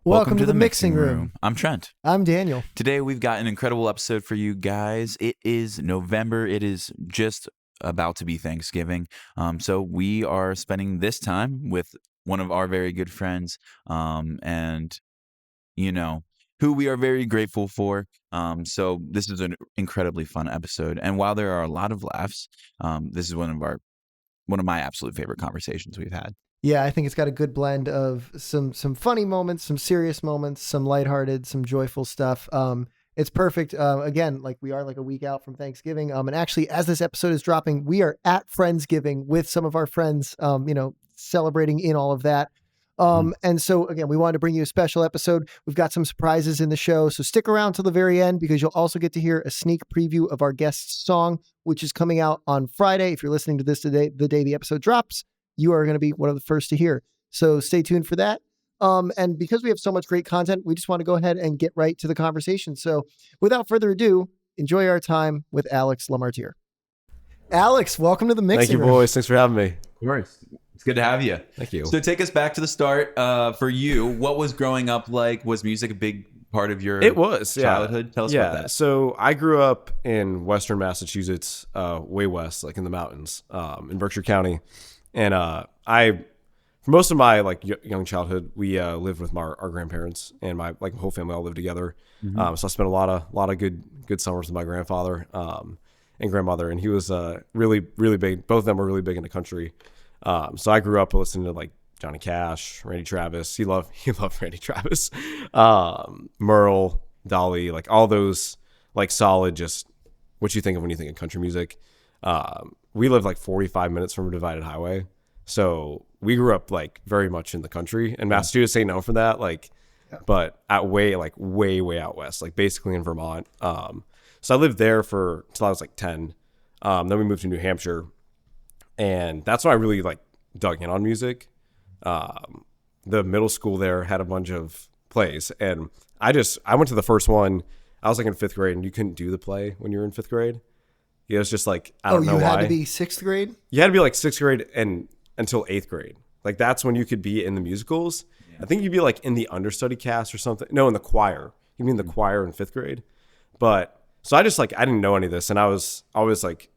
Welcome to the Mixing Room. I'm Trent. I'm Daniel. Today we've got an incredible episode for you guys. It is November. It is just about to be Thanksgiving. So we are spending this time with one of our very good friends, and who we are very grateful for. So this is an incredibly fun episode. And while there are a lot of laughs, this is one of my absolute favorite conversations we've had. Yeah, I think it's got a good blend of some funny moments, some serious moments, some lighthearted, some joyful stuff. It's perfect. Again, like we are like a week out from Thanksgiving. And actually, as this episode is dropping, we are at Friendsgiving with some of our friends, celebrating in all of that. And so again, we wanted to bring you a special episode. We've got some surprises in the show, so stick around till the very end because you'll also get to hear a sneak preview of our guest's song, which is coming out on Friday. If you're listening to this today, the day the episode drops, you are going to be one of the first to hear. So stay tuned for that. And because we have so much great content, we just want to go ahead and get right to the conversation. So without further ado, enjoy our time with Alex Lomartire. Alex, welcome to the Mixing Room. Thank you, boys. Thanks for having me. Of course. It's good to have you. Thank you. So take us back to the start. For you, what was growing up like? Was music a big part of your childhood? Tell us about that. So I grew up in Western Massachusetts, way west, like in the mountains, in Berkshire County. And for most of my like young childhood, we lived with our grandparents, and my like whole family all lived together. So I spent a lot of good summers with my grandfather and grandmother, and he was really big. Both of them were really big in the country. So I grew up listening to like Johnny Cash, Randy Travis. He loved Randy Travis, Merle, Dolly, like all those like solid, just what you think of when you think of country music. We lived like 45 minutes from a divided highway. So we grew up like very much in the country, and Massachusetts ain't known for that. But at way out west, like basically in Vermont. So I lived there till I was like 10. Then we moved to New Hampshire, and that's when I really like dug in on music. The middle school there had a bunch of plays, and I went to the first one. I was like in 5th grade, and you couldn't do the play when you were in 5th grade. It was just like, I don't know why. You had to be 6th grade? You had to be like 6th grade and until 8th grade. Like that's when you could be in the musicals. Yeah. I think you'd be like in the understudy cast or something. No, in the choir. You mean the choir in 5th grade? But so I just like, I didn't know any of this. And I was always like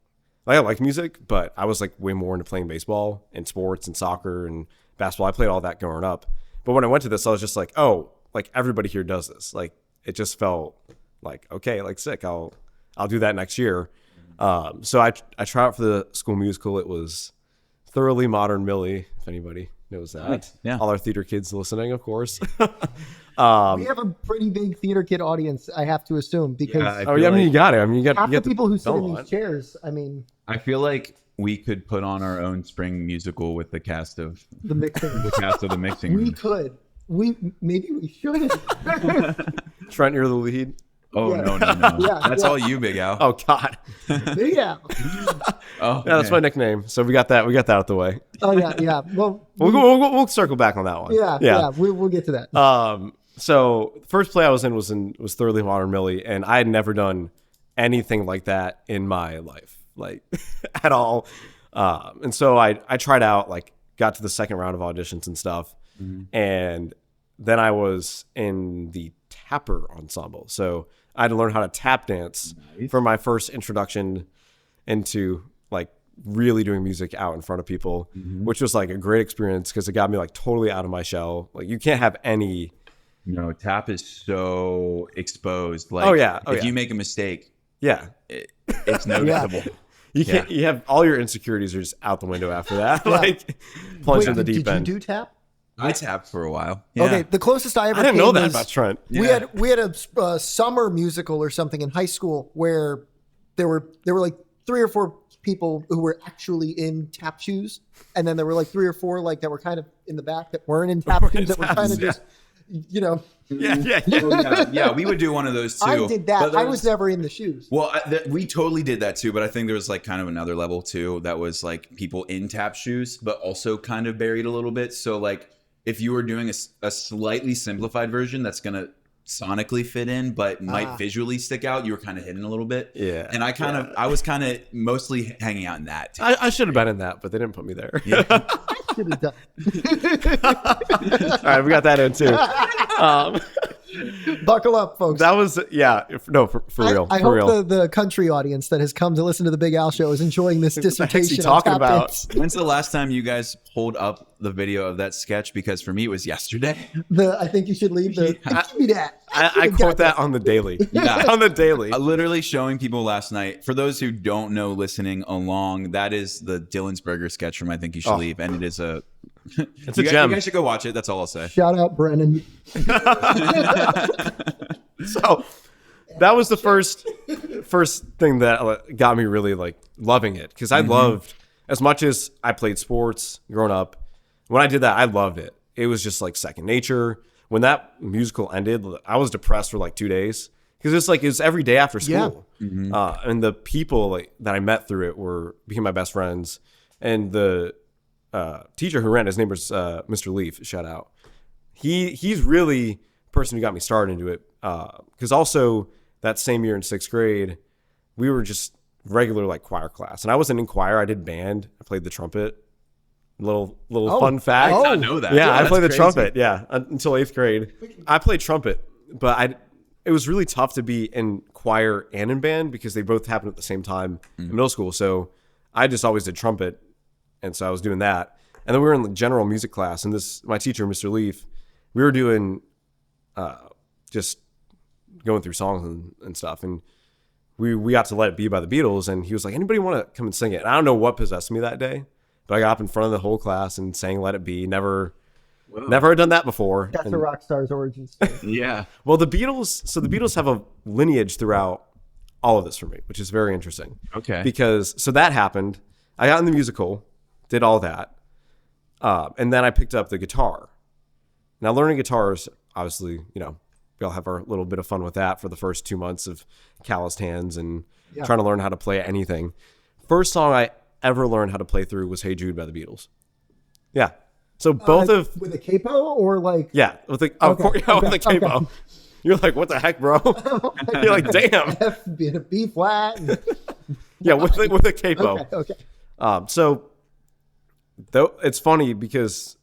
I like music, but I was like way more into playing baseball and sports and soccer and basketball. I played all that growing up. But when I went to this, I was just like, oh, like everybody here does this. Like it just felt like, okay, like sick. I'll do that next year. So I tried out for the school musical. It was Thoroughly Modern Millie, if anybody knows that. Right. Yeah. All our theater kids listening, of course. We have a pretty big theater kid audience, I have to assume, because you got it. I mean, you got half you the people who sit in these chairs. I mean, I feel like we could put on our own spring musical with the cast of the Mixing Room. We could. Maybe we should. Trent, you're the lead. Oh, yeah. No. That's all you, Big Al. Oh, God. Big Al. Yeah, that's my nickname. So we got that out of the way. Oh, yeah. Well, we'll circle back on that one. Yeah. We'll get to that. So the first play I was in was Thoroughly Modern Millie, and I had never done anything like that in my life, like at all. And so I tried out, like got to the second round of auditions and stuff. And then I was in the tapper ensemble. So I had to learn how to tap dance for my first introduction into like really doing music out in front of people, which was like a great experience because it got me like totally out of my shell. Like you can't have any. No, tap is so exposed. Like, if you make a mistake, it's noticeable. You can't. You have all your insecurities are just out the window after that. Like plunge in the deep end. Did you do tap? I tapped for a while. Yeah. Okay, the closest I ever didn't know that about Trent. We had a summer musical or something in high school where there were like 3 or 4 people who were actually in tap shoes, and then there were like 3 or 4 like that were kind of in the back that weren't in tap shoes that were kind of just, Yeah, we would do one of those too. I did that. I was never in the shoes. Well, we totally did that too, but I think there was like kind of another level too that was like people in tap shoes, but also kind of buried a little bit. So like if you were doing a slightly simplified version that's going to sonically fit in, but might visually stick out, you were kind of hidden a little bit. Yeah. And I was kind of mostly hanging out in that too. I should have been in that, but they didn't put me there. I should have done. All right, we got that in too. um, Buckle up, folks. that was for real. I for hope real. the country audience that has come to listen to the Big Al Show is enjoying this What the heck's dissertation. he talking on tap about? dance. When's the last time you guys pulled up the video of that sketch? Because for me, it was yesterday. I think you should leave the. Give me that. I quote that on the daily. Yeah. On the daily. Literally showing people last night. For those who don't know, listening along, that is the Dillensberger sketch from I Think You Should Leave, and it is a. It's a gem. You guys should go watch it. That's all I'll say. Shout out, Brennan. So that was the first thing that got me really like loving it, because I loved, as much as I played sports growing up, when I did that, I loved it. It was just like second nature. When that musical ended, I was depressed for like 2 days, because it was every day after school. Yeah. And the people that I met through it became my best friends. And the teacher who ran, his name was Mr. Leaf, shout out. He's really the person who got me started into it. Because also that same year in 6th grade, we were just regular like choir class, and I wasn't in choir. I did band. I played the trumpet. Little fun fact. I did not know that. Yeah, I played the crazy. trumpet. Yeah, until 8th grade, I played trumpet. But it was really tough to be in choir and in band, because they both happened at the same time in middle school. So I just always did trumpet, and so I was doing that. And then we were in the general music class, and my teacher, Mr. Leaf, we were doing just going through songs and stuff, and we got to Let It Be by the Beatles, and he was like, anybody want to come and sing it? And I don't know what possessed me that day, but I got up in front of the whole class and sang Let It Be. Never had done that before. That's a rock star's origin story. Yeah. Well, the Beatles have a lineage throughout all of this for me, which is very interesting. Okay. Because that happened. I got in the musical, did all that, and then I picked up the guitar. Now, learning guitars, obviously, we all have our little bit of fun with that for the first 2 months of calloused hands and trying to learn how to play anything. First song I ever learned how to play through was Hey Jude by the Beatles. Yeah. So both with a capo or like. Yeah. With a capo. Okay. You're like, what the heck, bro? You're like, damn. F being a B flat. Yeah, with a capo. Okay. So though it's funny because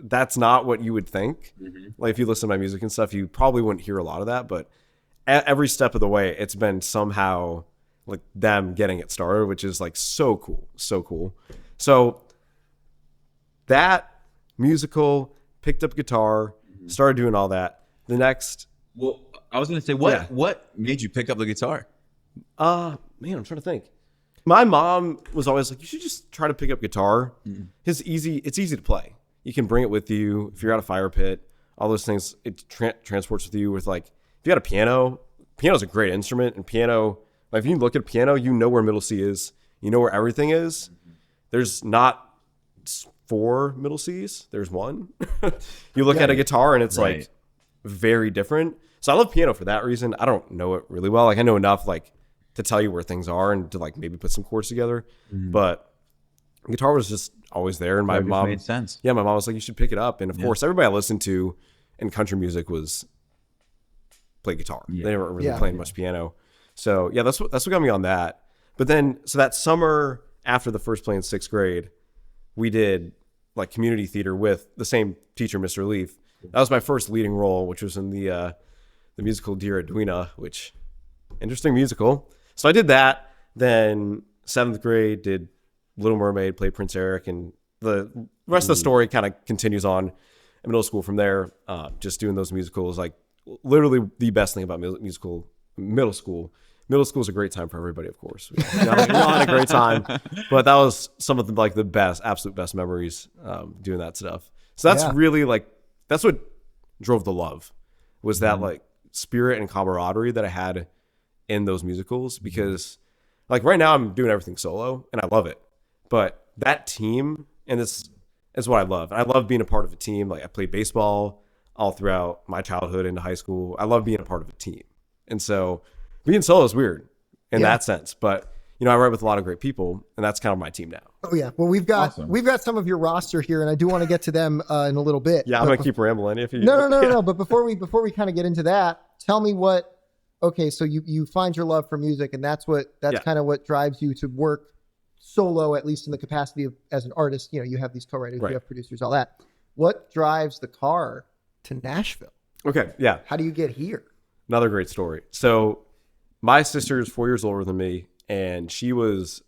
that's not what you would think. Like if you listen to my music and stuff, you probably wouldn't hear a lot of that, but every step of the way, it's been somehow like them getting it started, which is like so cool. So that musical, picked up guitar, started doing all that. The next, Well, I was going to say, what made you pick up the guitar? man, I'm trying to think. My mom was always like, you should just try to pick up guitar. It's easy to play. You can bring it with you if you're at a fire pit, all those things. It transports with you. With like, if you got a piano's a great instrument, and piano, like if you look at a piano, you know where middle C is. You know where everything is. There's not 4 middle C's. There's one. You look at a guitar and it's like very different. So I love piano for that reason. I don't know it really well. Like I know enough like to tell you where things are and to like maybe put some chords together. But guitar was just always there, and my mom made sense. Yeah, my mom was like, you should pick it up. And of course, everybody I listened to in country music played guitar. They never really played much piano. So yeah, that's what got me on that. But then, so that summer after the first play in 6th grade, we did like community theater with the same teacher, Mr. Leaf. That was my first leading role, which was in the musical Dear Edwina, which interesting musical. So I did that. Then 7th grade did Little Mermaid, played Prince Eric, and the rest of the story kind of continues on in middle school from there. Just doing those musicals, like literally the best thing about middle school. Middle school is a great time for everybody, of course. We all had a great time, but that was some of the absolute best memories doing that stuff. So that's really like, that's what drove the love, was that like spirit and camaraderie that I had in those musicals, because like right now I'm doing everything solo and I love it, but that team, and this is what I love. I love being a part of a team. Like I played baseball all throughout my childhood into high school. I love being a part of a team. And so being solo is weird in that sense, but I write with a lot of great people, and that's kind of my team now. Oh yeah. Well, we've got some of your roster here, and I do want to get to them in a little bit. Yeah, I'm gonna keep rambling if you. No. But before we kind of get into that, tell me what. Okay, so you find your love for music, and that's kind of what drives you to work solo, at least in the capacity of as an artist. You have these co-writers, you have producers, all that. What drives the car to Nashville. Okay, yeah. How do you get here? Another great story. So my sister is 4 years older than me, and she was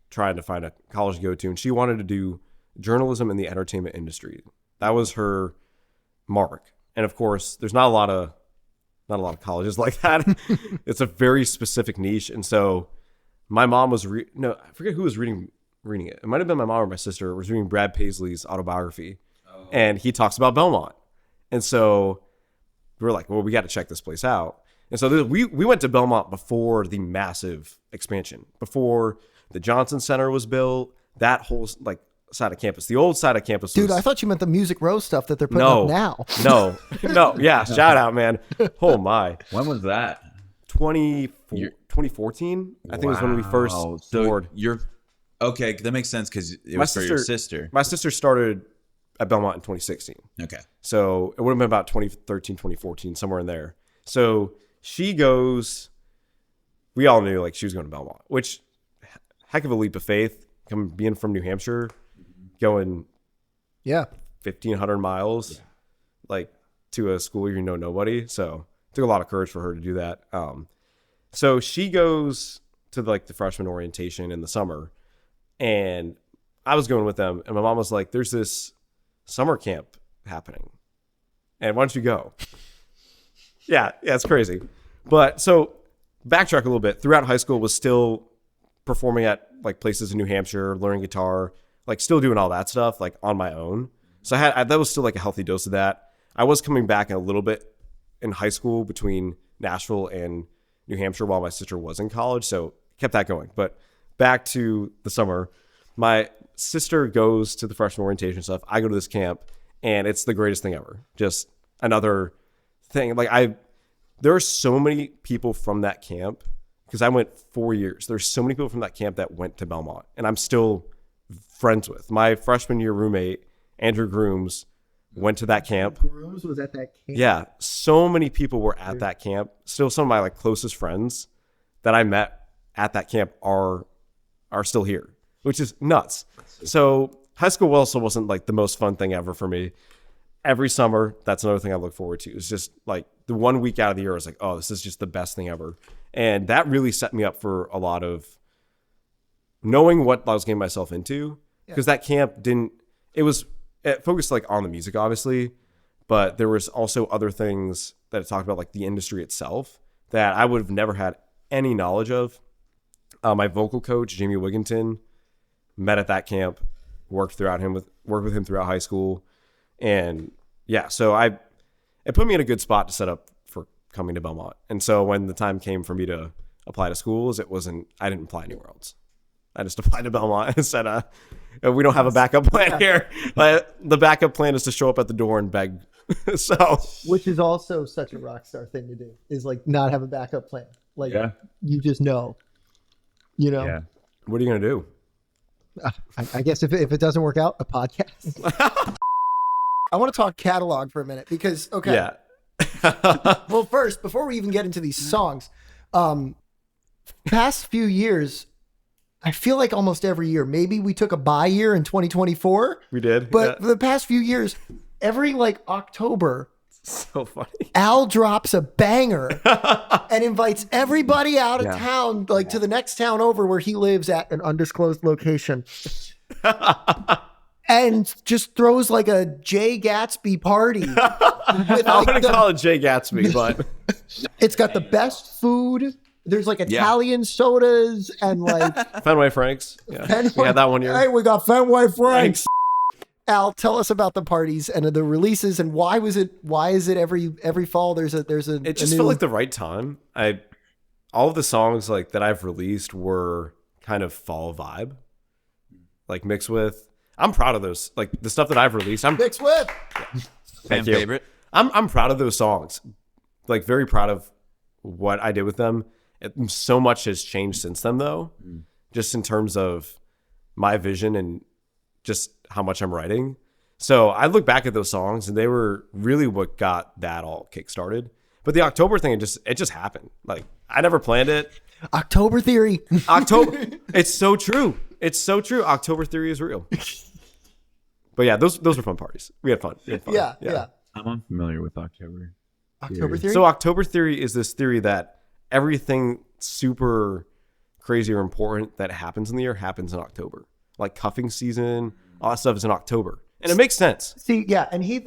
trying to find a college to go to, and she wanted to do journalism in the entertainment industry. That was her mark. And of course, there's not a lot of colleges like that. It's a very specific niche. And so my mom was I forget who was reading it. It might have been my mom or my sister was reading Brad Paisley's autobiography. Oh. And he talks about Belmont. And so we were like, well, we got to check this place out. And so we went to Belmont before the massive expansion, before the Johnson Center was built, that whole like side of campus, the old side of campus. Dude, I thought you meant the Music Row stuff that they're putting up now. No. Yeah. Shout out, man. Oh my. When was that? 2014. I think it was when we first toured. Okay. That makes sense because it was for your sister. My sister started at Belmont in 2016. Okay. So it would have been about 2013, 2014, somewhere in there. So she goes, we all knew like she was going to Belmont, which heck of a leap of faith, being from New Hampshire, going 1,500 miles, like to a school you know nobody. So it took a lot of courage for her to do that. So she goes to like the freshman orientation in the summer, and I was going with them, and my mom was like, there's this summer camp happening, and why don't you go? Yeah, it's crazy. But so backtrack a little bit. Throughout high school, was still performing at like places in New Hampshire, learning guitar, like still doing all that stuff like on my own. So that was still like a healthy dose of that. I was coming back a little bit in high school between Nashville and New Hampshire while my sister was in college, so kept that going. But back to the summer, my sister goes to the freshman orientation stuff. I go to this camp, and it's the greatest thing ever. Just another thing. Like there are so many people from that camp, because I went 4 years. There's so many people from that camp that went to Belmont, and I'm still friends with. My freshman year roommate, Andrew Grooms, went to that camp. Grooms was at that camp? Yeah. So many people were at that camp. Still some of my like closest friends that I met at that camp are still here, which is nuts. So high school also wasn't like the most fun thing ever for me. Every summer, that's another thing I look forward to. It's just like the 1 week out of the year, I was like, oh, this is just the best thing ever. And that really set me up for a lot of knowing what I was getting myself into, because that camp it focused like on the music, obviously, but there was also other things that it talked about, like the industry itself, that I would have never had any knowledge of. My vocal coach, Jamie Wigginton, met at that camp, worked with him throughout high school. And yeah, so it put me in a good spot to set up for coming to Belmont. And so when the time came for me to apply to schools, I didn't apply anywhere else. I just applied to Belmont and said, we don't have a backup plan here. The backup plan is to show up at the door and beg. Which is also such a rock star thing to do, is like not have a backup plan. Like you just know, Yeah. What are you going to do? I guess if it doesn't work out, a podcast. I want to talk catalog for a minute because, okay. Yeah. Well, first, before we even get into these songs, past few years, I feel like almost every year, maybe we took a bye year in 2024. We did. But for the past few years, every like October, so funny, Al drops a banger and invites everybody out of town, like to the next town over where he lives at an undisclosed location. And just throws like a Jay Gatsby party. I wouldn't call it Jay Gatsby, but it's got the best food. There's like Italian sodas and like Fenway Franks. Yeah. We had that one year. Hey, we got Fenway Franks. Al, tell us about the parties and the releases, and why is it every fall there's a it just felt like the right time. All of the songs like that I've released were kind of fall vibe, like mixed with. I'm proud of those, like the stuff that I've released. I'm mixed with. Fan favorite. I'm proud of those songs, like very proud of what I did with them. So much has changed since then, though, just in terms of my vision and just how much I'm writing. So I look back at those songs, and they were really what got that all kickstarted. But the October thing, it just happened. Like I never planned it. October theory. October. It's so true. It's so true. October theory is real. But yeah, those were fun parties. We had fun. Yeah. I'm unfamiliar with October. October Theory? So October Theory is this theory that everything super crazy or important that happens in the year happens in October. Like cuffing season, all that stuff is in October. And it makes sense. See, yeah, and he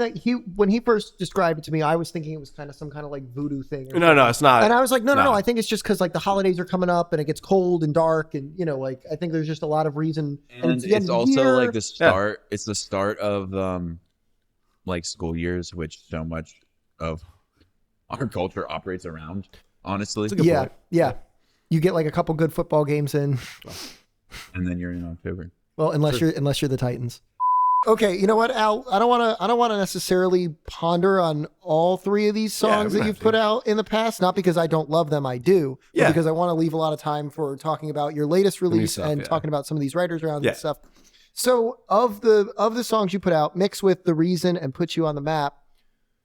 when he first described it to me, I was thinking it was kind of some kind of like voodoo thing. Or No, it's not. And I was like, no, I think it's just because like the holidays are coming up and it gets cold and dark, and like I think there's just a lot of reason. And it's also like the start. Yeah. It's the start of like school years, which so much of our culture operates around. Honestly, yeah. You get like a couple good football games in, and then you're in October. Well, unless you're the Titans. Okay, you know what, Al? I don't want to necessarily ponder on all three of these songs that you've put out in the past. Not because I don't love them, I do. But because I want to leave a lot of time for talking about your latest release and talking about some of these writers around and stuff. So, of the songs you put out, mixed with The Reason and Put You on the Map.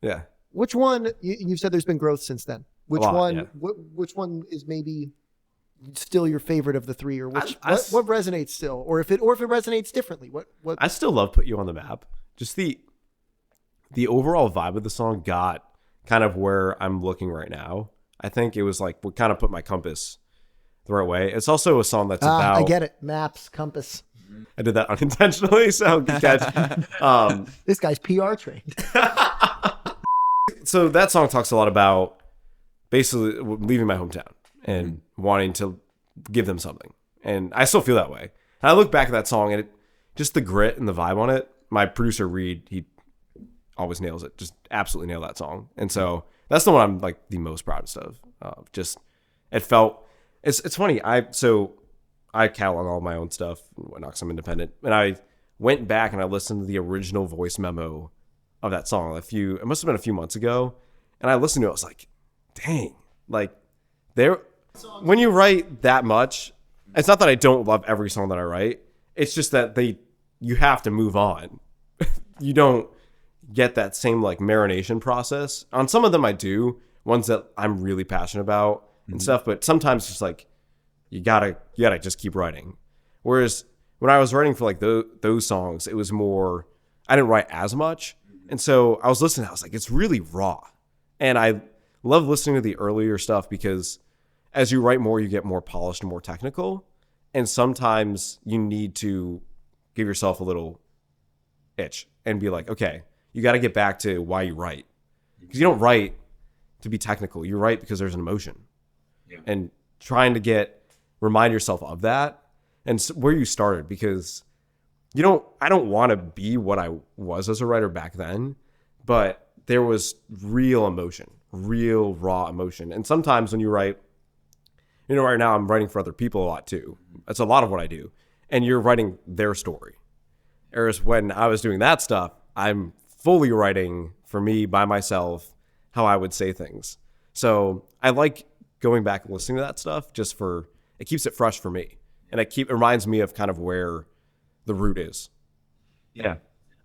Yeah. Which one? You've said there's been growth since then. Which one is maybe still your favorite of the three, or what resonates still, or if it resonates differently? What I still love Put You on the Map. Just the overall vibe of the song got kind of where I'm looking right now. I think it was like what kind of put my compass the right way. It's also a song that's about. I get it. Maps, compass. I did that unintentionally, so good catch. This guy's PR trained. So that song talks a lot about basically leaving my hometown and wanting to give them something. And I still feel that way. And I look back at that song and just the grit and the vibe on it. My producer, Reed, he always nails it. Just absolutely nail that song. And so that's the one I'm like the most proudest of. It felt, it's funny. I catalog all my own stuff and whatnot because I'm independent. And I went back and I listened to the original voice memo of that song. It must have been a few months ago. And I listened to it. I was like, dang, like when you write that much, it's not that I don't love every song that I write. It's just that you have to move on. You don't get that same like marination process. On some of them I do, ones that I'm really passionate about and stuff, but sometimes it's just like you gotta just keep writing. Whereas when I was writing for like those songs, it was more, I didn't write as much. And so I was listening, I was like, it's really raw. And I love listening to the earlier stuff because as you write more, you get more polished and more technical. And sometimes you need to give yourself a little itch and be like, okay, you got to get back to why you write. Because you don't write to be technical. You write because there's an emotion. Yeah. And trying to remind yourself of that and where you started, because I don't want to be what I was as a writer back then, but there was real emotion, real raw emotion. And sometimes when you write, right now I'm writing for other people a lot too. That's a lot of what I do. And you're writing their story. Whereas when I was doing that stuff, I'm fully writing for me by myself, how I would say things. So I like going back and listening to that stuff it keeps it fresh for me. And it reminds me of kind of where the root is. Yeah.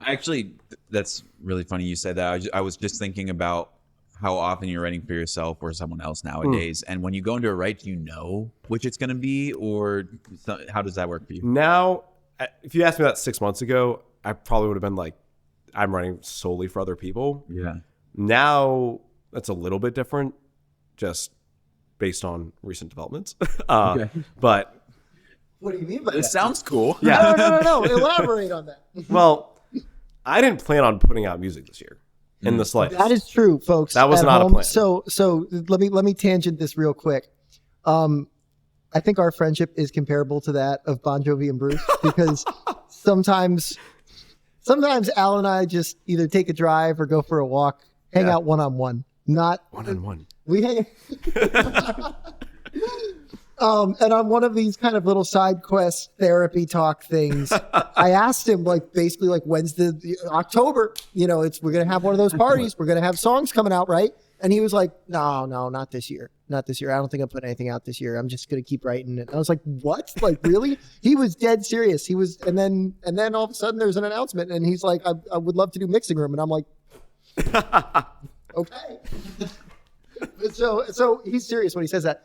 Actually, that's really funny you said that. I was just thinking about how often you're writing for yourself or someone else nowadays. And when you go into a write, do you know which it's going to be, or how does that work for you? Now, if you asked me that 6 months ago, I probably would have been like, I'm writing solely for other people. Yeah. Now, that's a little bit different, just based on recent developments. Okay. But what do you mean by that? It sounds cool. Yeah. No. Elaborate on that. Well, I didn't plan on putting out music this year in the slightest. That is true, folks. That was not a plan. So let me tangent this real quick. I think our friendship is comparable to that of Bon Jovi and Bruce because sometimes Al and I just either take a drive or go for a walk, hang out one-on-one. Not one-on-one. We hang. And on one of these kind of little side quest therapy talk things, I asked him basically when's the October, we're going to have one of those parties. We're going to have songs coming out, right? And he was like, no, not this year. Not this year. I don't think I'm putting anything out this year. I'm just going to keep writing it. And I was like, what? Really? He was dead serious. He was, and then all of a sudden there's an announcement and he's like, I would love to do Mixing Room. And I'm like, okay. So he's serious when he says that.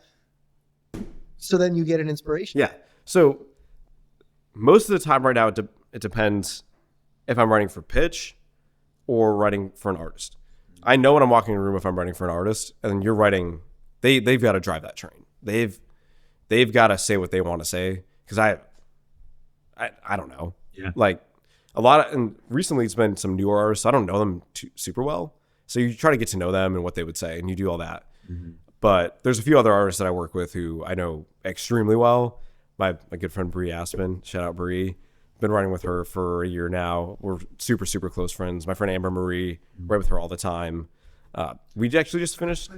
So then you get an inspiration. Yeah. So most of the time right now, it depends if I'm writing for pitch or writing for an artist. I know when I'm walking in a room if I'm writing for an artist, and you're writing, they've got to drive that train. They've got to say what they want to say, because I don't know. Yeah. Like a lot of, and recently it's been some newer artists. I don't know them super well, so you try to get to know them and what they would say, and you do all that. Mm-hmm. But there's a few other artists that I work with who I know extremely well. My good friend Bri Aspen, shout out Bri. Been writing with her for a year now. We're super, super close friends. My friend Amber Marie, write with her all the time. We actually just finished.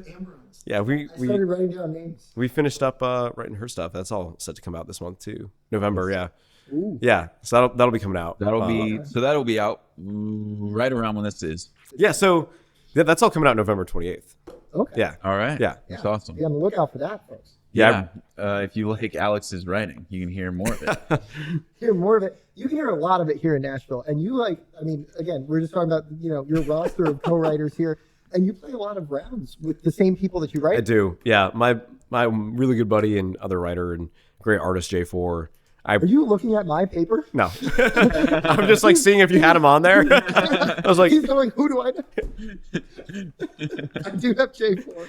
Yeah, we started writing down names. We finished up writing her stuff. That's all set to come out this month too. November, yeah. Ooh. Yeah, so that'll be coming out. That'll be out right around when this is. Yeah, so that's all coming out November 28th. Okay. Yeah. All right. Yeah. That's awesome. Be on the lookout for that, folks. Yeah. If you like Alex's writing, you can hear more of it. Hear more of it. You can hear a lot of it here in Nashville. And you again, we're just talking about, your roster of co-writers here. And you play a lot of rounds with the same people that you write. I do. Yeah. My really good buddy and other writer and great artist, J4. Are you looking at my paper? No. I'm just like seeing if you had him on there. I was like, he's going, who do I know? I do have J4.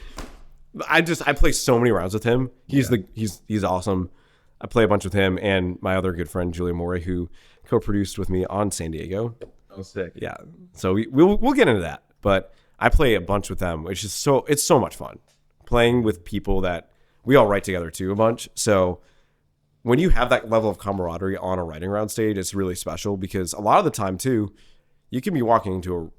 I play so many rounds with him. He's awesome. I play a bunch with him and my other good friend Julia Morey, who co-produced with me on San Diego. Oh, sick. Yeah. So we'll get into that, but I play a bunch with them, which is it's so much fun playing with people that we all write together too a bunch. So when you have that level of camaraderie on a writing round stage, it's really special, because a lot of the time too, you can be walking into a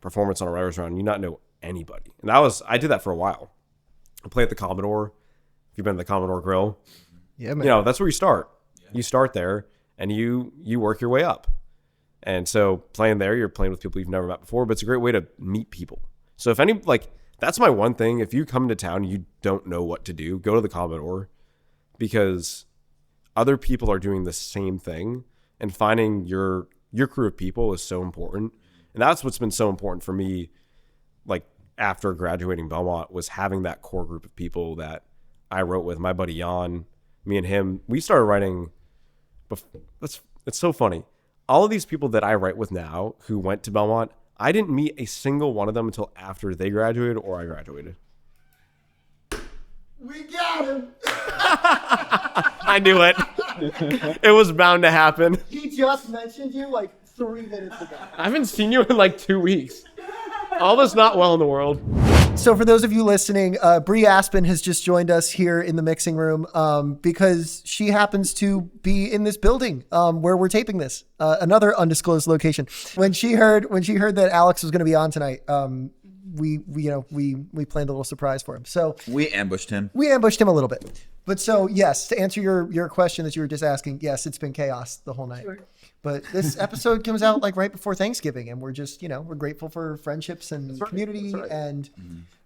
performance on a writer's round and you not know anybody. And I did that for a while. I play at the Commodore. If you've been to the Commodore Grill, yeah, man. That's where you start. Yeah. You start there and you work your way up. And so playing there, you're playing with people you've never met before, but it's a great way to meet people. So that's my one thing. If you come into town and you don't know what to do, go to the Commodore, because other people are doing the same thing, and finding your crew of people is so important. And that's what's been so important for me, like after graduating Belmont, was having that core group of people that I wrote with. My buddy Jan, me and him, we started writing. It's so funny. All of these people that I write with now who went to Belmont, I didn't meet a single one of them until after they graduated or I graduated. We got him. I knew it. It was bound to happen. He just mentioned you like 3 minutes ago. I haven't seen you in like 2 weeks. All is not well in the world. So for those of you listening, Bri Aspen has just joined us here in the mixing room because she happens to be in this building where we're taping this, another undisclosed location. When she heard that Alex was going to be on tonight, we planned a little surprise for him. So we ambushed him. A little bit. But so yes, to answer your question that you were just asking, yes, it's been chaos the whole night. Sure. But this episode comes out like right before Thanksgiving, and we're just, we're grateful for friendships and community and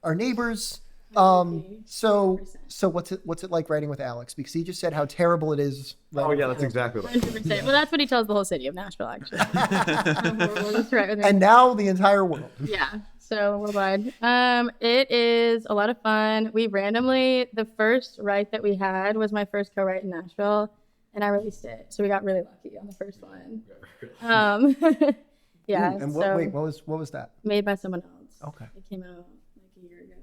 our neighbors. So what's it like writing with Alex? Because he just said how terrible it is. Oh yeah, that's exactly right. 100%. Well, that's what he tells the whole city of Nashville, actually. And now the entire world. Yeah. So worldwide. It is a lot of fun. The first write that we had was my first co-write in Nashville, and I released it. So we got really lucky on the first one. Yeah. And what was that? Made by someone else. Okay. It came out like a year ago.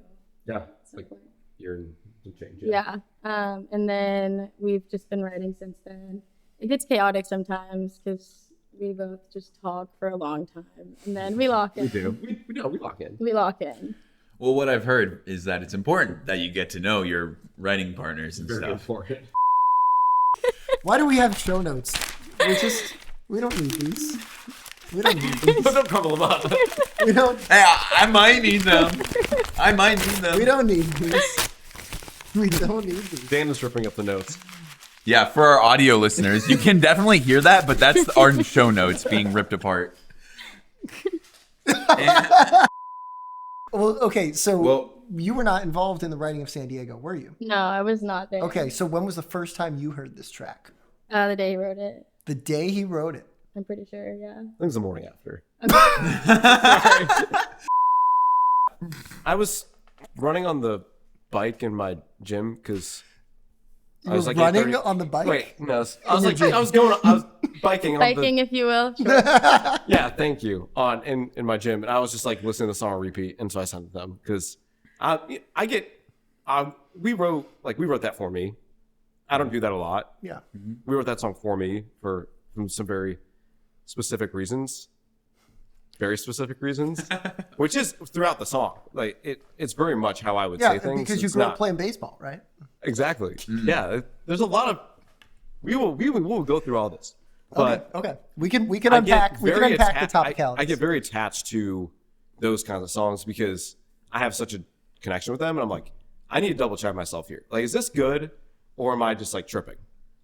Yeah. Like year and some change. Yeah. And then we've just been writing since then. It gets chaotic sometimes because we both just talk for a long time, and then we lock in. We do. We lock in. We lock in. Well, what I've heard is that it's important that you get to know your writing partners and Very stuff. important. Why do we have show notes? We don't need these. We don't need these. Don't crumble them up. We don't. Hey, I might need them. We don't need these. We don't need these. Dan is ripping up the notes. Yeah, for our audio listeners, you can definitely hear that, but that's our show notes being ripped apart. Well, okay, you were not involved in the writing of San Diego, were you? No, I was not there. Okay, so when was the first time you heard this track? The day he wrote it. The day he wrote it. I'm pretty sure, yeah. I think it was the morning after. Okay. I was running on the bike in my gym because I was like running on the bike. Wait, no, I was biking, Biking, if you will. Sure. yeah, thank you. In my gym, and I was just like listening to the song on repeat, and so I sent it to them because we wrote that for me. I don't do that a lot. Yeah. We wrote that song for me from some very specific reasons. Very specific reasons, which is throughout the song. Like it's very much how I would say things. Yeah, because you It's grew up not- playing baseball, right? Exactly. Yeah. There's a lot of we will go through all this. But Okay. We can I unpack get we can very unpack the atta- topicalities. I get very attached to those kinds of songs because I have such a connection with them, and I'm like, I need to double check myself here. Like, is this good, or am I just like tripping?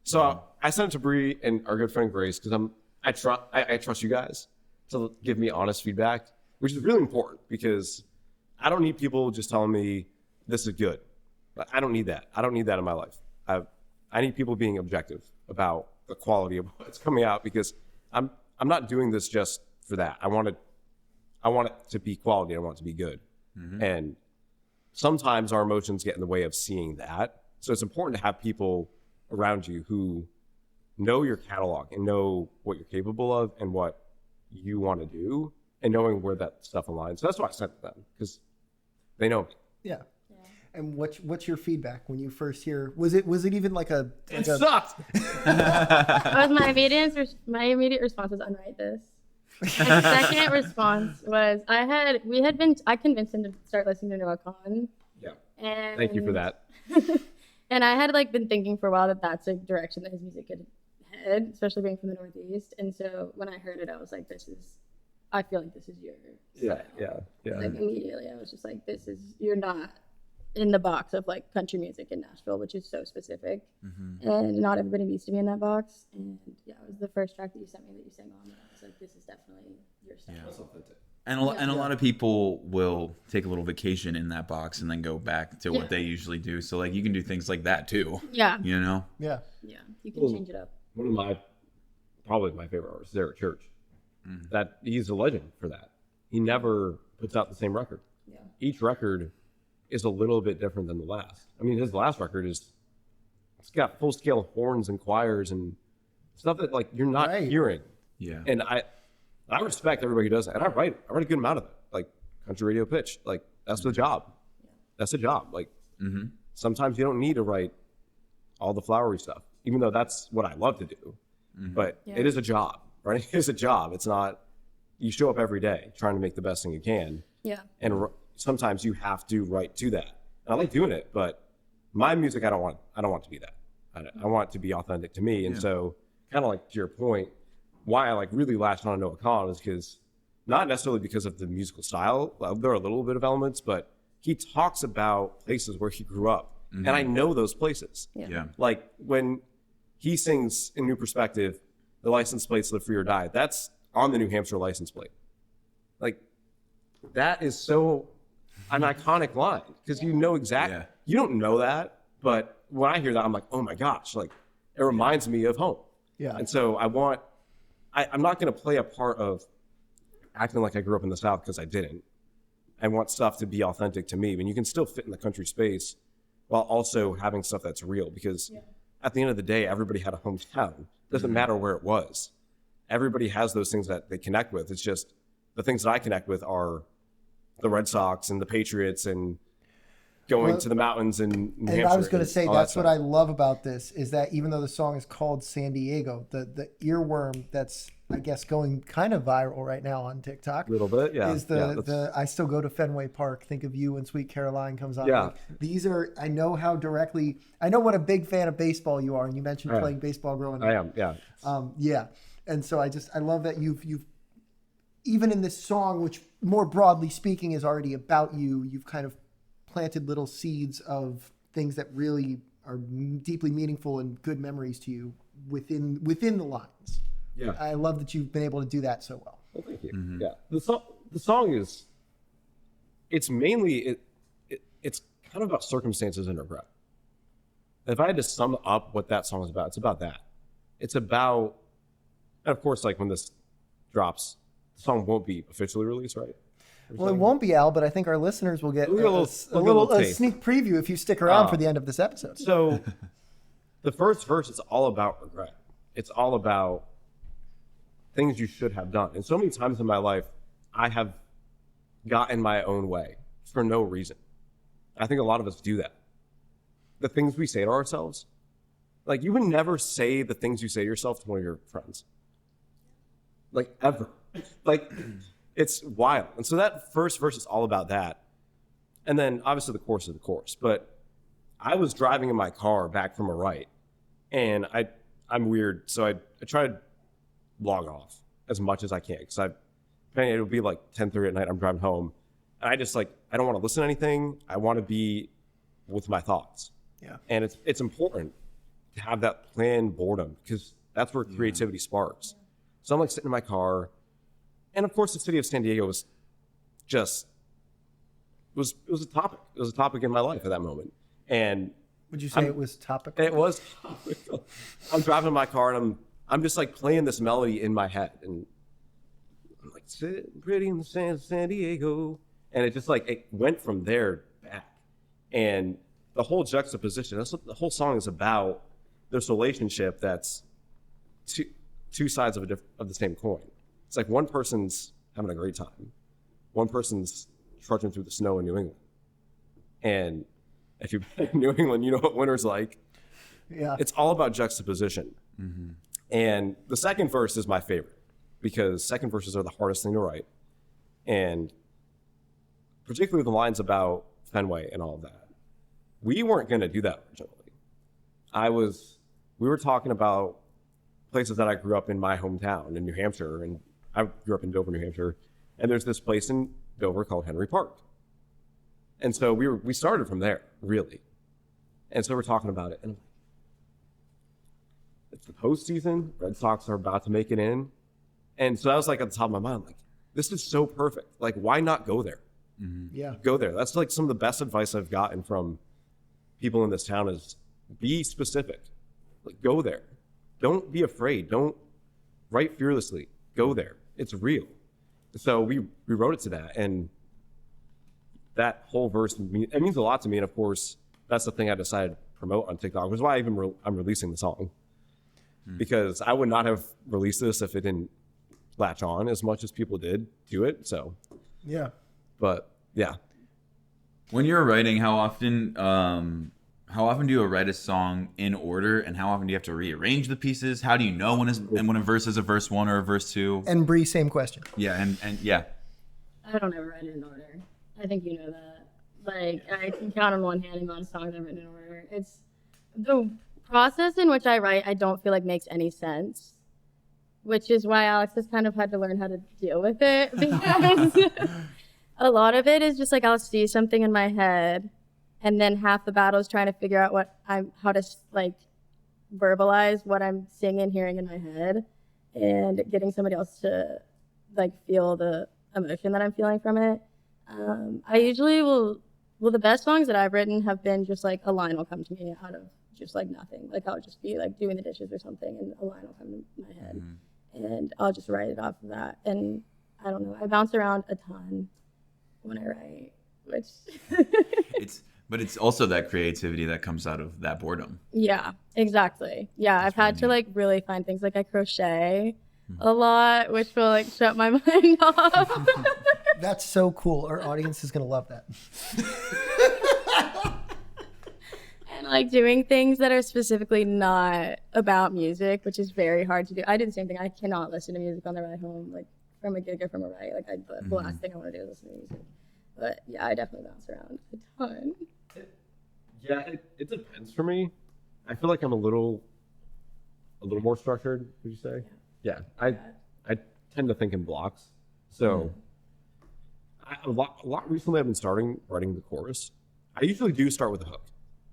So I sent it to Bri and our good friend Grace because I trust you guys to give me honest feedback, which is really important because I don't need people just telling me this is good. I don't need that. I don't need that in my life. I need people being objective about the quality of what's coming out because I'm not doing this just for that. I want it to be quality. I want it to be good. And sometimes our emotions get in the way of seeing that. So it's important to have people around you who know your catalog and know what you're capable of and what you want to do and knowing where that stuff aligns. So that's why I sent it to them because they know me. Yeah. And what's your feedback when you first hear? Was it even like a? It sucked. My immediate response was unwrite this. My second response was I convinced him to start listening to Noah Kahan. Yeah. And Thank you for that. And I had like been thinking for a while that that's a direction that his music could head, especially being from the Northeast. And so when I heard it, I was like, I feel like this is your style. Yeah. Like immediately, I was just like, you're not in the box of like country music in Nashville, which is so specific, and not everybody needs to be in that box. And yeah, it was the first track that you sent me that you sang on. And I was like, this is definitely your style. Yeah. And a lot of people will take a little vacation in that box and then go back to what they usually do. So like you can do things like that too. Yeah. You know? Yeah. Yeah. You can change it up. One of probably my favorite artists, Eric Church. That he's a legend for that. He never puts out the same record. Yeah. Each record is a little bit different than the last. I mean, his last record it's got full scale horns and choirs and stuff that like you're not hearing. Yeah. And I respect everybody who does that. And I write a good amount of it, like country radio pitch. Like that's the job. That's the job. Like sometimes you don't need to write all the flowery stuff, even though that's what I love to do. But it is a job, right? It is a job. It's not, you show up every day trying to make the best thing you can. Yeah. And sometimes you have to write to that. And I like doing it, but my music, I don't want to be that. I want it to be authentic to me. And so kind of like to your point, why I like really latched on to Noah Kahan is because not necessarily because of the musical style. There are a little bit of elements, but he talks about places where he grew up. And I know those places. Yeah. Like when he sings in New Perspective, the license plates live free or die. That's on the New Hampshire license plate. Like that is so an iconic line because you know exactly. You don't know that, but when I hear that, I'm like, oh my gosh, like it reminds me of home. Yeah. And so I'm not going to play a part of acting like I grew up in the South because I didn't. I want stuff to be authentic to me, and you can still fit in the country space while also having stuff that's real because at the end of the day, everybody had a hometown. It doesn't matter where it was. Everybody has those things that they connect with. It's just the things that I connect with are the Red Sox and the Patriots and going to the mountains in New Hampshire. And I was going to say, all that's that what I love about this is that even though the song is called San Diego, the earworm that's, I guess, going kind of viral right now on TikTok. A little bit, yeah. Is the I still go to Fenway Park, think of you when Sweet Caroline comes on. Yeah. Like, these are, I know what a big fan of baseball you are. And you mentioned playing baseball growing up. I am, yeah. Yeah. And so I love that you've even in this song, which more broadly speaking is already about you've kind of planted little seeds of things that really are deeply meaningful and good memories to you within the lines. Yeah. I love that you've been able to do that so well. Well, thank you. Yeah. The song is, it's mainly, it's kind of about circumstances and regret. If I had to sum up what that song is about, it's about that. It's about, and of course, like when this drops, the song won't be officially released, right? Well, it won't be, Al, but I think our listeners will get We'll get a little taste. sneak preview if you stick around for the end of this episode. So the first verse is all about regret. It's all about things you should have done. And so many times in my life, I have gotten my own way for no reason. I think a lot of us do that. The things we say to ourselves, like you would never say the things you say to yourself to one of your friends. Like ever. Like it's wild. And so that first verse is all about that. And then obviously the chorus is the chorus. But I was driving in my car back from a write, and I'm weird, so I try to log off as much as I can, because it'll be like 10:30 at night, I'm driving home, and I just like, I don't want to listen to anything. I want to be with my thoughts. Yeah. And it's important to have that planned boredom, because that's where creativity sparks. So I'm like sitting in my car, and of course the city of San Diego was just, it was a topic. It was a topic in my life at that moment. And would you say it was topical? It was topical. I'm driving in my car, and I'm just like playing this melody in my head, and I'm like, sitting pretty in the sands of San Diego. And it just like, it went from there back. And the whole juxtaposition, that's what the whole song is about, this relationship that's two sides of the same coin. It's like one person's having a great time. One person's trudging through the snow in New England. And if you've been in New England, you know what winter's like. Yeah. It's all about juxtaposition. Mm-hmm. And the second verse is my favorite, because second verses are the hardest thing to write. And particularly the lines about Fenway and all of that. We weren't going to do that originally. We were talking about places that I grew up in my hometown in New Hampshire, and I grew up in Dover, New Hampshire, and there's this place in Dover called Henry Park. And so we started from there, really. And so we're talking about it, and it's the postseason. Red Sox are about to make it in. And so that was like at the top of my mind, like, this is so perfect. Like, why not go there? Mm-hmm. Yeah. Go there. That's like some of the best advice I've gotten from people in this town is be specific. Like, go there. Don't be afraid. Don't write fearlessly. Go there. It's real. So we wrote it to that. And that whole verse, it means a lot to me. And of course, that's the thing I decided to promote on TikTok, which is why I'm releasing the song. Because I would not have released this if it didn't latch on as much as people did to it. So, yeah. But yeah. When you're writing, how often do you write a song in order, and how often do you have to rearrange the pieces? How do you know when a verse is a verse 1 or a verse 2? And Bri, same question. Yeah, and yeah. I don't ever write it in order. I think you know that. Like, I can count on one hand the amount of songs I've written in order. It's the process in which I write, I don't feel like makes any sense, which is why Alex has kind of had to learn how to deal with it, because a lot of it is just like I'll see something in my head, and then half the battle is trying to figure out how to like verbalize what I'm seeing, hearing in my head, and getting somebody else to like feel the emotion that I'm feeling from it. I usually the best songs that I've written have been just like a line will come to me out of just like nothing. Like I'll just be like doing the dishes or something, and a line will come to my head, and I'll just write it off of that. And I don't know, I bounce around a ton when I write, which But it's also that creativity that comes out of that boredom. Yeah, exactly. Yeah, I've had to like really find things, like I crochet a lot, which will like shut my mind off. That's so cool. Our audience is going to love that. And like doing things that are specifically not about music, which is very hard to do. I do the same thing. I cannot listen to music on the ride home, like from a gig or from a ride. Like the last thing I want to do is listen to music. But yeah, I definitely bounce around a ton. Yeah, it depends for me. I feel like I'm a little more structured, would you say? Yeah. I tend to think in blocks. So a lot recently I've been starting writing the chorus. I usually do start with a hook.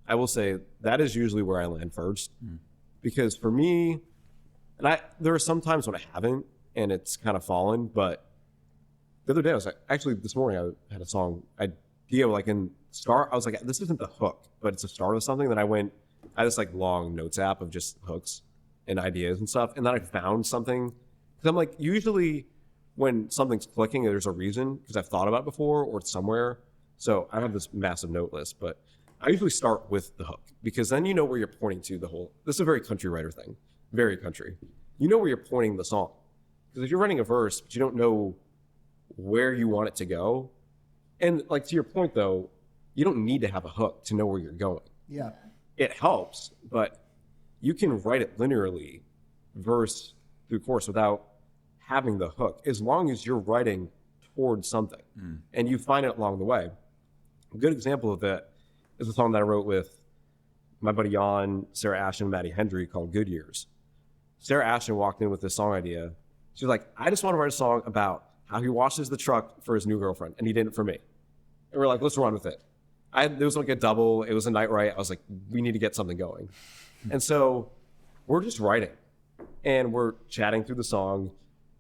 I will say that is usually where I land first. Because for me, and there are some times when I haven't and it's kind of fallen, but the other day I was like, actually this morning I had a song idea like in start, I was like, this isn't the hook, but it's a start of something. Then I had this like long notes app of just hooks and ideas and stuff. And then I found something, because I'm like, usually when something's clicking, there's a reason, because I've thought about it before or it's somewhere. So I have this massive note list, but I usually start with the hook, because then you know where you're pointing to this is a very country writer thing, very country. You know where you're pointing the song, Because if you're writing a verse, but you don't know where you want it to go, and like to your point though, you don't need to have a hook to know where you're going. Yeah. It helps, but you can write it linearly, verse through chorus, without having the hook, as long as you're writing towards something and you find it along the way. A good example of that is a song that I wrote with my buddy Jan, Sarah Ashton, and Maddie Hendry called Good Years. Sarah Ashton walked in with this song idea. She was like, I just want to write a song about how he washes the truck for his new girlfriend, and he did it for me. And we're like, let's run with it. It was like a double. It was a night write. I was like, we need to get something going. And so we're just writing, and we're chatting through the song,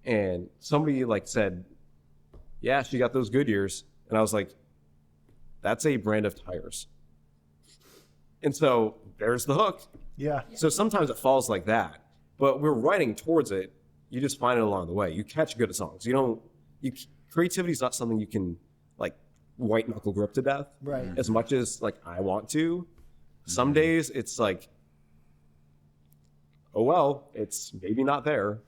and somebody like said, yeah, she got those Goodyears. And I was like, that's a brand of tires. And so there's the hook. Yeah. So sometimes it falls like that, but we're writing towards it. You just find it along the way. You catch good songs. Creativity is not something you can like white knuckle grip to death. Right. As much as like I want to. Some days it's like, oh well, it's maybe not there.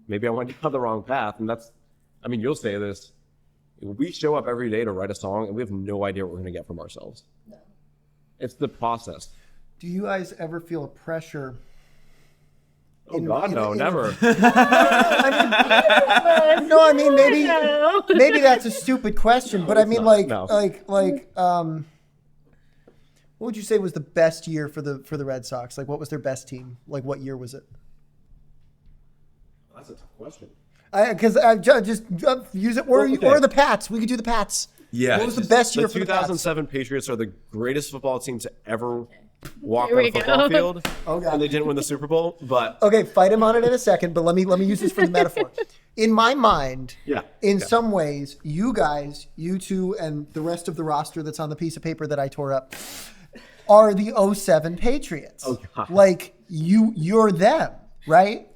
Maybe I went down the wrong path. And you'll say this. We show up every day to write a song and we have no idea what we're going to get from ourselves. No. It's the process. Do you guys ever feel a pressure? Never. Maybe that's a stupid question, but I mean, what would you say was the best year for the Red Sox? Like, what was their best team? Like, what year was it? That's a tough question. Because I just use it, or the Pats. We could do the Pats. Yeah. What was the best year for the Pats? 2007 Patriots are the greatest football team to ever walk on a football field. Oh, God. And they didn't win the Super Bowl, but okay, fight him on it in a second. But let me use this for the metaphor. In my mind, some ways, you guys, you two, and the rest of the roster that's on the piece of paper that I tore up, are the 07 Patriots. Oh, God. Like you're them, right?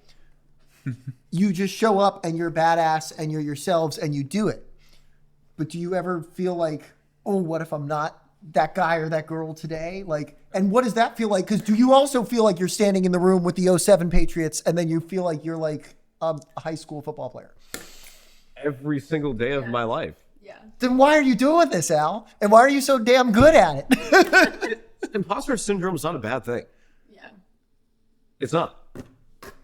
You just show up and you're badass and you're yourselves and you do it. But do you ever feel like, oh, what if I'm not that guy or that girl today? Like, and what does that feel like? Because do you also feel like you're standing in the room with the 07 Patriots and then you feel like you're like a high school football player? Every single day of my life. Yeah. Then why are you doing this, Al? And why are you so damn good at it? Imposter syndrome is not a bad thing. Yeah. It's not.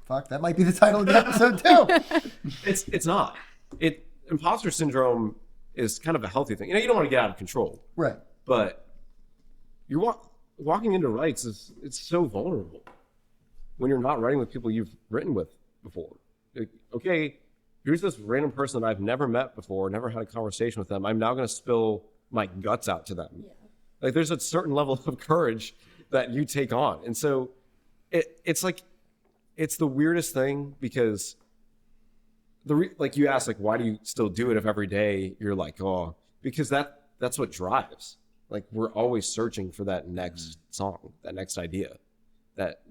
Fuck, that might be the title of the episode too. It's not. Imposter syndrome is kind of a healthy thing. You don't want to get out of control. Right. But you're walking into writes it's so vulnerable when you're not writing with people you've written with before. Like, okay, here's this random person that I've never met before, never had a conversation with them. I'm now going to spill my guts out to them. Yeah. Like there's a certain level of courage that you take on. And so it's like, it's the weirdest thing because like you asked, like, why do you still do it if every day you're like, oh, because that's what drives. Like we're always searching for that next song, that next idea, that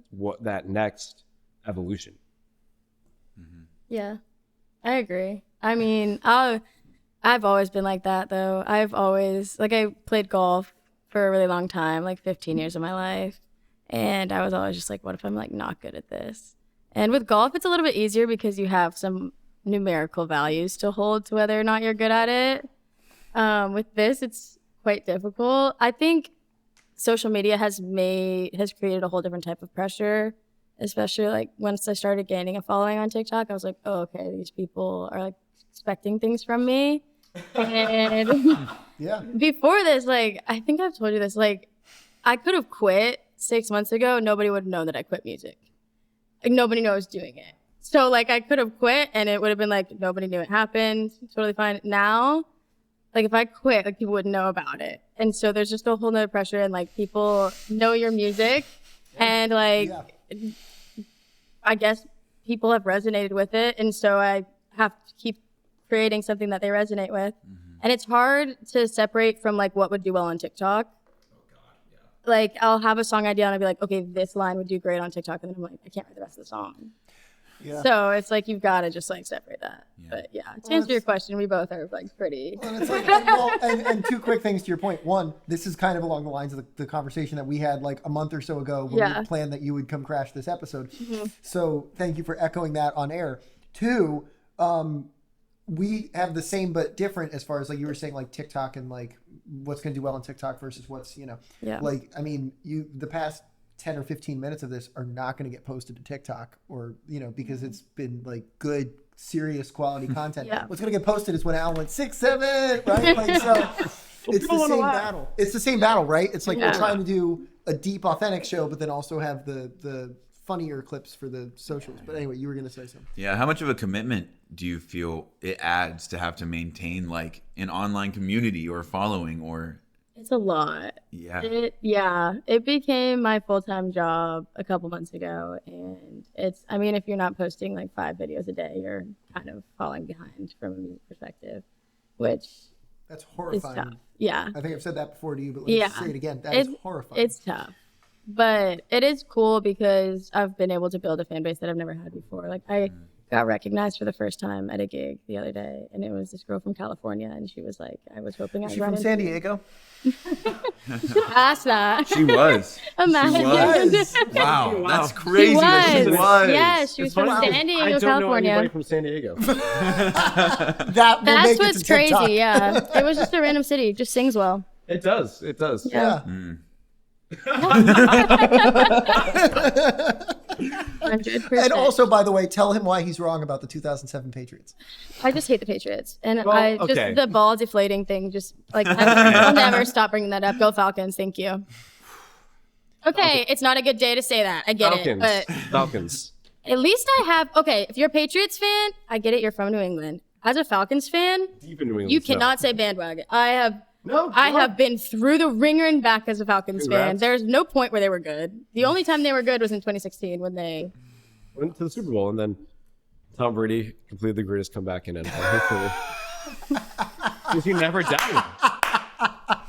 next evolution. Mm-hmm. Yeah, I agree. I mean, I've always been like that though. I've always, like, I played golf for a really long time, like 15 years of my life. And I was always just like, what if I'm like not good at this? And with golf, it's a little bit easier because you have some numerical values to hold to whether or not you're good at it. With this, it's quite difficult. I think social media has created a whole different type of pressure, especially like once I started gaining a following on TikTok, I was like, oh, okay, these people are like expecting things from me. And yeah. Before this, like, I think I've told you this, like, I could have quit 6 months ago. Nobody would know that I quit music. Like, nobody knows doing it. So, like, I could have quit and it would have been like, nobody knew it happened. Totally fine. Now, like, if I quit, like, people would know about it. And so there's just a whole nother pressure and, like, people know your music. And, like, I guess people have resonated with it. And so I have to keep creating something that they resonate with. Mm-hmm. And it's hard to separate from, like, what would do well on TikTok. Like, I'll have a song idea and I'll be like, okay, this line would do great on TikTok. And then I'm like, I can't write the rest of the song. Yeah. So it's like, you've got to just like separate that. Yeah. But yeah, to answer your question, we both are like pretty. Well, it's like, and two quick things to your point. One, this is kind of along the lines of the conversation that we had like a month or so ago when we planned that you would come crash this episode. Mm-hmm. So thank you for echoing that on air. Two, We have the same but different as far as like you were saying, like TikTok and like what's going to do well on TikTok versus what's, like, I mean, the past 10 or 15 minutes of this are not going to get posted to TikTok or, because it's been like good, serious quality content. Yeah. What's going to get posted is when Al went 6'7", right? Like, so it's the same battle. It's the same battle, right? It's like we're trying to do a deep, authentic show, but then also have the funnier clips for the socials. But anyway, you were going to say something. Yeah. How much of a commitment do you feel it adds to have to maintain like an online community or following or? It's a lot. Yeah. It became my full-time job a couple months ago. And if you're not posting like 5 videos a day, you're kind of falling behind from a music perspective, which that's horrifying. is tough. Yeah. I think I've said that before to you, but let me say it again. That is horrifying. It's tough. But it is cool because I've been able to build a fan base that I've never had before. Like I got recognized for the first time at a gig the other day, and it was this girl from California, and she was like, I was hoping I'd Is she run from into San you. Diego? Ask that. She was. Imagine. She was. Wow. That's crazy. She that she was. was. Yes, she was from funny. San Diego, I don't California. know anybody from San Diego. That's what's crazy. Yeah, it was just a random city. Just sings well. It does. It does. Yeah. 100%. And also, by the way, tell him why he's wrong about the 2007 Patriots. I just hate the Patriots, and Well, just okay. the ball deflating thing. Just like I'll never stop bringing that up. Go Falcons! Thank you. Okay, it's not a good day to say that. I get it, but Falcons. at least I have. Okay, if you're a Patriots fan, I get it. You're from New England. As a Falcons fan, Deep in New England. you cannot say bandwagon. I have have been through the ringer and back as a Falcons fan. Congrats. There's no point where they were good. The only time they were good was in 2016 when they. Went to the Super Bowl, and then Tom Brady completed the greatest comeback in NFL history. Because he never doubted.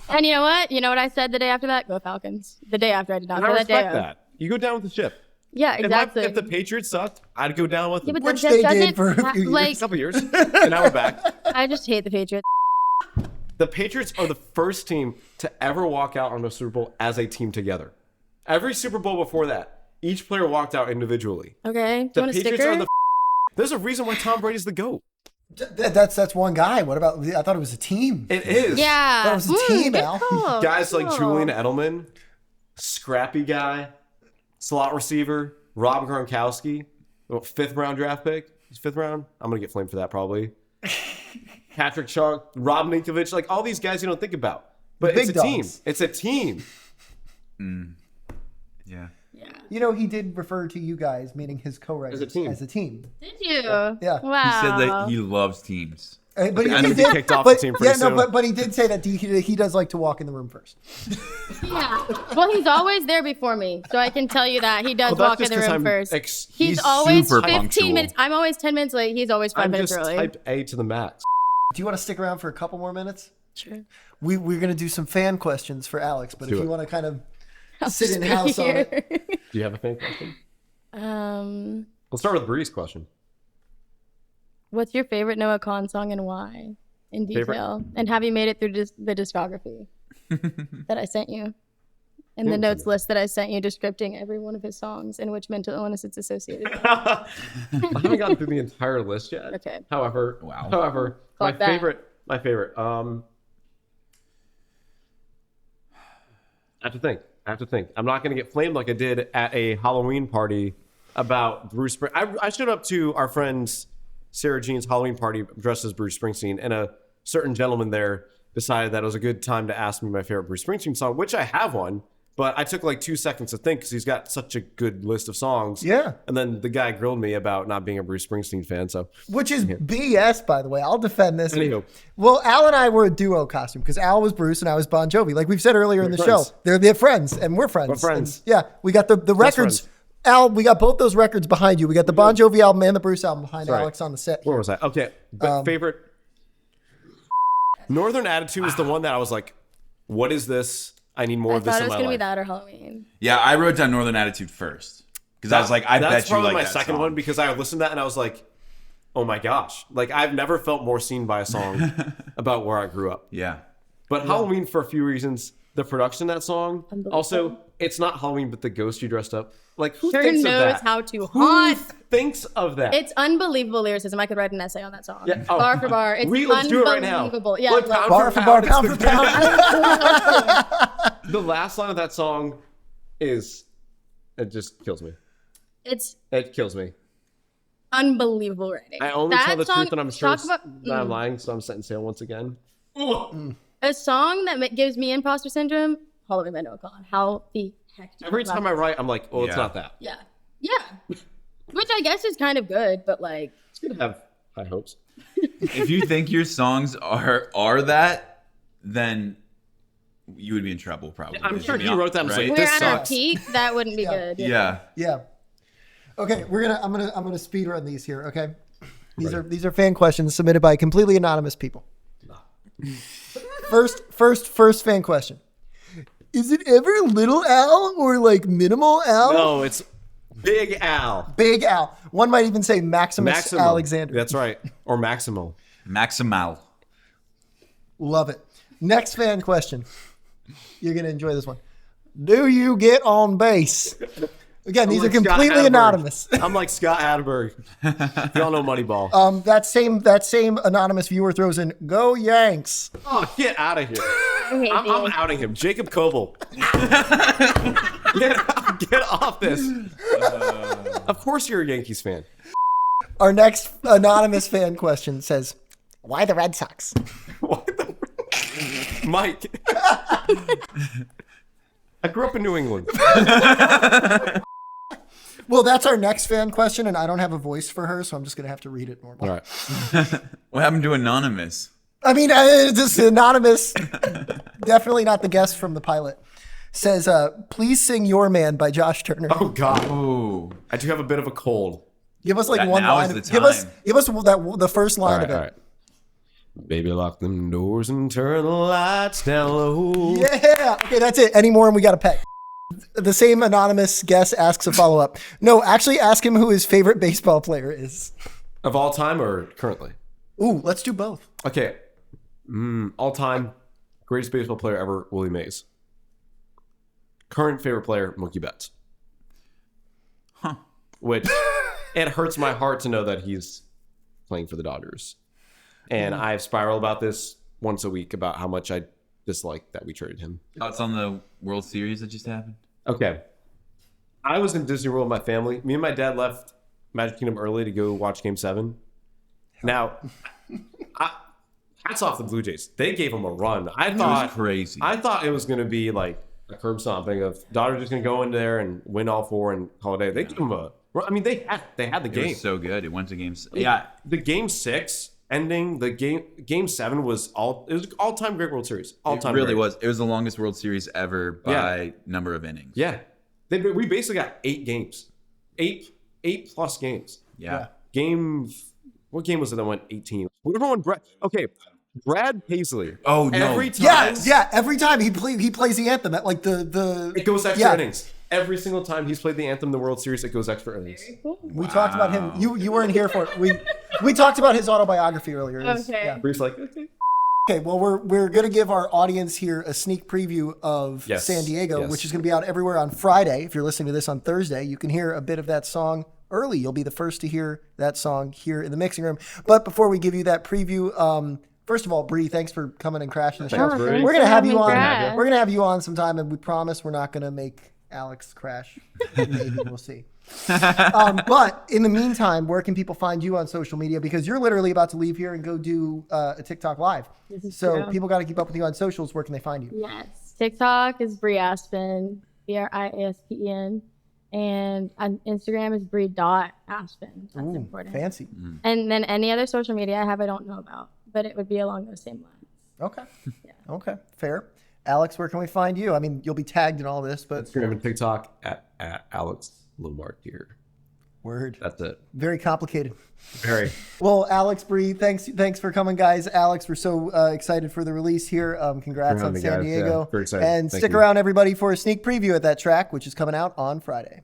And you know what? You know what I said the day after that? Go Falcons. The day after I did not. And I say that day respect of. that. You go down with the ship. Yeah, exactly. If the Patriots sucked, I'd go down with Yeah, them. but Which that they doesn't did for a few years. like A couple years, and now we're back. I just hate the Patriots. The Patriots are the first team to ever walk out on a Super Bowl as a team together. Every Super Bowl before that, each player walked out individually. Okay. Do you The want a Patriots sticker? are the. There's a reason why Tom Brady's the GOAT. That's one guy. What about? I thought it was a team. It is. Yeah. That was a team, good Al. call. Guys like Cool. Julian Edelman, scrappy guy, slot receiver, Rob Gronkowski, 5th round draft pick. He's 5th round. I'm gonna get flamed for that probably. Patrick Chung, Rob Ninkovich, like all these guys you don't think about, but Big it's a team. dogs. It's a team. Yeah. Yeah. He did refer to you guys, meaning his co-writers, As a team. Did you? Yeah. Wow. He said that he loves teams. But And did, he kicked off the team pretty yeah, no, soon. but he did say that he does like to walk in the room first. Yeah. Well, he's always there before me, so I can tell you that he does Well, that's walk in just the 'cause room I'm first. He's he's always super 15 punctual. minutes. I'm always 10 minutes late. He's always 5 I'm minutes just early. type A to the max. Do you want to stick around for a couple more minutes? Sure. We're going to do some fan questions for Alex, but Do if you it. want to kind of I'll sit just in be house on here. it. Do you have a fan question? Um, Let's start with Bri's question. what's your favorite Noah Kahan song and why? In Favorite? detail. And have you made it through the discography that I sent you? And the notes list that I sent you descripting every one of his songs and which mental illness it's associated with. I haven't gotten through the entire list yet. Okay. However, Wow. my Fuck that. favorite. I have to think. I'm not going to get flamed like I did at a Halloween party about Bruce Springsteen. I showed up to our friend's Sarah Jean's Halloween party dressed as Bruce Springsteen, and a certain gentleman there decided that it was a good time to ask me my favorite Bruce Springsteen song, which I have one, but I took like 2 seconds to think because he's got such a good list of songs. Yeah. And then the guy grilled me about not being a Bruce Springsteen fan, so. Which is BS, by the way. I'll defend this. Anywho. Well, Al and I were a duo costume because Al was Bruce and I was Bon Jovi. Like we've said earlier in the friends. show, they're friends and we're friends. We're friends. And, yeah, we got the records. friends. Al, we got both those records behind you. We got the Bon Jovi album and the Bruce album behind Sorry. Alex on the set. Where was I? Okay, but favorite. Northern Attitude was the one that I was like, what is this? I need more I of this thought it in was my going to be life. that or Halloween. Yeah, I wrote down Northern Attitude first because I was like, I bet That's you probably like my that second song. one because I listened to that and I was like, oh my gosh. Like I've never felt more seen by a song about where I grew up. Yeah. But Halloween for a few reasons. The production of that song. Unbelievable. Also, it's not Halloween, but the ghost you dressed up. Like, who Sure thinks of knows that? how to Who haunt. thinks of that? It's unbelievable lyricism. I could write an essay on that song. Yeah. Oh. Bar for bar. It's Let's do it right now. unbelievable. Yeah, Look, like- Bar for bar, pound for pound. The last line of that song is, it just kills me. It kills me. Unbelievable writing. I only tell the truth when I'm sure talk about- that I'm lying, so I'm setting sail once again. A song that gives me imposter syndrome, Halloween by Noah Kahan. How the heck do you Every feel time about I write, I'm like, oh, it's Yeah. not that. Yeah. Which I guess is kind of good, but like, It's good to have high hopes. If you think your songs are that, then you would be in trouble probably. I'm sure To be he wrote that and was right? like, we're This at our sucks. peak. That wouldn't be good. Yeah. Yeah. Okay, I'm gonna speed run these here. Okay, these are fan questions submitted by completely anonymous people. First fan question: is it ever Little Al or like Minimal Al? No, it's Big Al. Big Al. One might even say Maximus Maximo. Alexander. That's right. Or Maximo. Maximal. Love it. Next fan question. You're gonna enjoy this one. Do you get on bass? Again, these like are completely Scott Adberg. anonymous. I'm like Scott Adberg. Y'all know Moneyball. That same anonymous viewer throws in "Go Yanks." Oh, get out of here. I hate I'm these. outing him. Jacob Coble. Get off this. Of course you're a Yankees fan. Our next anonymous fan question says, "Why the Red Sox?" What the... Mike. I grew up in New England. Well, that's our next fan question, and I don't have a voice for her, so I'm just gonna have to read it normally. All right. What happened to Anonymous? I mean, this anonymous, definitely not the guest from the pilot, says, "Please sing Your Man" by Josh Turner. Oh, God. Oh. I do have a bit of a cold. Give us like That one now line. is the Give us time. the first line of it. All right. Baby, lock them doors and turn the lights down low. Yeah. Okay, that's it. Any more and we got to pay. The same anonymous guest asks a follow-up. No, actually ask him who his favorite baseball player is. Of all time or currently? Ooh, let's do both. Okay. All time, greatest baseball player ever, Willie Mays. Current favorite player, Mookie Betts. Huh. Which, it hurts my heart to know that he's playing for the Dodgers. And I've spiraled about this once a week about how much I dislike that we traded him. Thoughts on the World Series that just happened? Okay. I was in Disney World with my family. Me and my dad left Magic Kingdom early to go watch Game 7. Now, hats off the Blue Jays. They gave him a run. It was crazy. I thought it was going to be like a curb stomping of Dodgers just going to go in there and win all 4 and call it a day. They gave him a. I mean, they had the it game. was so good. It went to games. Yeah. The Game 6 ending. The Game 7 was all-time great World Series. All-time. It really great. was. It was the longest World Series ever by number of innings. Yeah, we basically got 8 games, 8 plus games. Yeah. What game was it that went 18? Everyone, Brad Paisley. Oh, no. Every time, Every time he plays the anthem at like the it goes extra innings. Every single time he's played the anthem in the World Series, it goes extra innings. We talked about him. You weren't here for it. We talked about his autobiography earlier. Okay. Bruce, like, okay. Okay, well, we're going to give our audience here a sneak preview of Yes, San Diego, yes. which is going to be out everywhere on Friday. If you're listening to this on Thursday, you can hear a bit of that song early. You'll be the first to hear that song here in the mixing room. But before we give you that preview, first of all, Bri, thanks for coming and crashing the show. Thanks, Bri. We're going to have you on. Crash. We're going to have you on sometime, and we promise we're not going to make Alex crash. Maybe we'll see. But in the meantime, where can people find you on social media? Because you're literally about to leave here and go do a TikTok live. So true. people got to keep up with you on socials. Where can they find you? Yes. TikTok is Bri Aspen, BRIASPEN. And on Instagram is Bri.Aspen. That's Ooh, important. fancy. And then any other social media I don't know about, but it would be along those same lines. Okay. Okay. Fair. Alex, where can we find you? I mean, you'll be tagged in all this, but Instagram and TikTok at Alex Lomartire. word. That's it. Very complicated. Very. Well, Alex, Bri, thanks for coming, guys. Alex, we're so excited for the release here. Congrats on me, San guys. Diego. Yeah, very excited. And Thank stick you. around, everybody, for a sneak preview at that track, which is coming out on Friday.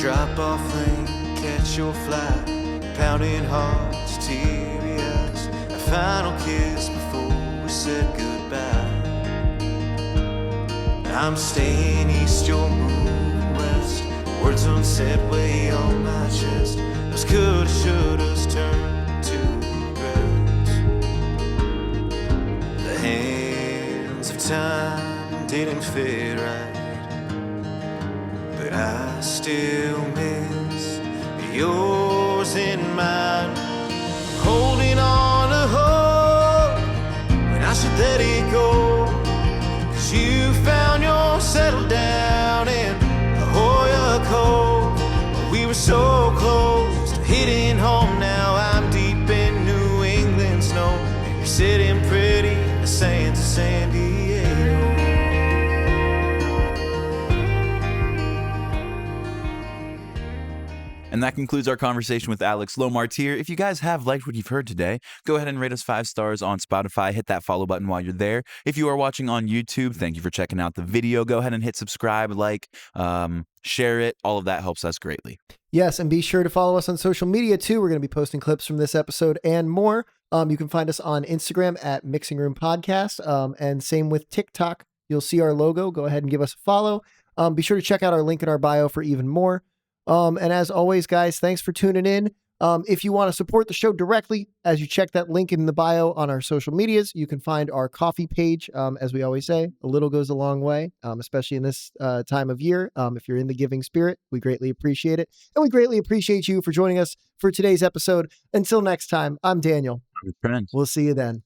drop off lane, catch your flight, pounding hearts, teary eyes, a final kiss before we said goodbye. I'm staying east, you're moving west, words unsaid weigh on my chest, those coulda, shouldas turn to regrets. The hands of time didn't fit right, but I still miss yours in mine. Holding on to hope when I should let it go, 'cause you found your settle down in La Jolla Cove. We were so close to hitting home. Now I'm deep in New England snow, and you're sitting pretty in the sands of San Diego. And that concludes our conversation with Alex Lomartire. If you guys have liked what you've heard today, go ahead and rate us 5 stars on Spotify. Hit that follow button while you're there. If you are watching on YouTube, thank you for checking out the video. Go ahead and hit subscribe, share it. All of that helps us greatly. Yes, and be sure to follow us on social media too. We're going to be posting clips from this episode and more. You can find us on Instagram at Mixing Room Podcast, and same with TikTok. You'll see our logo. Go ahead and give us a follow. Be sure to check out our link in our bio for even more. And as always, guys, thanks for tuning in. If you want to support the show directly, as you check that link in the bio on our social medias, you can find our coffee page. As we always say, a little goes a long way, especially in this time of year. If you're in the giving spirit, we greatly appreciate it. And we greatly appreciate you for joining us for today's episode. Until next time, I'm Daniel. I'm Trent. We'll see you then.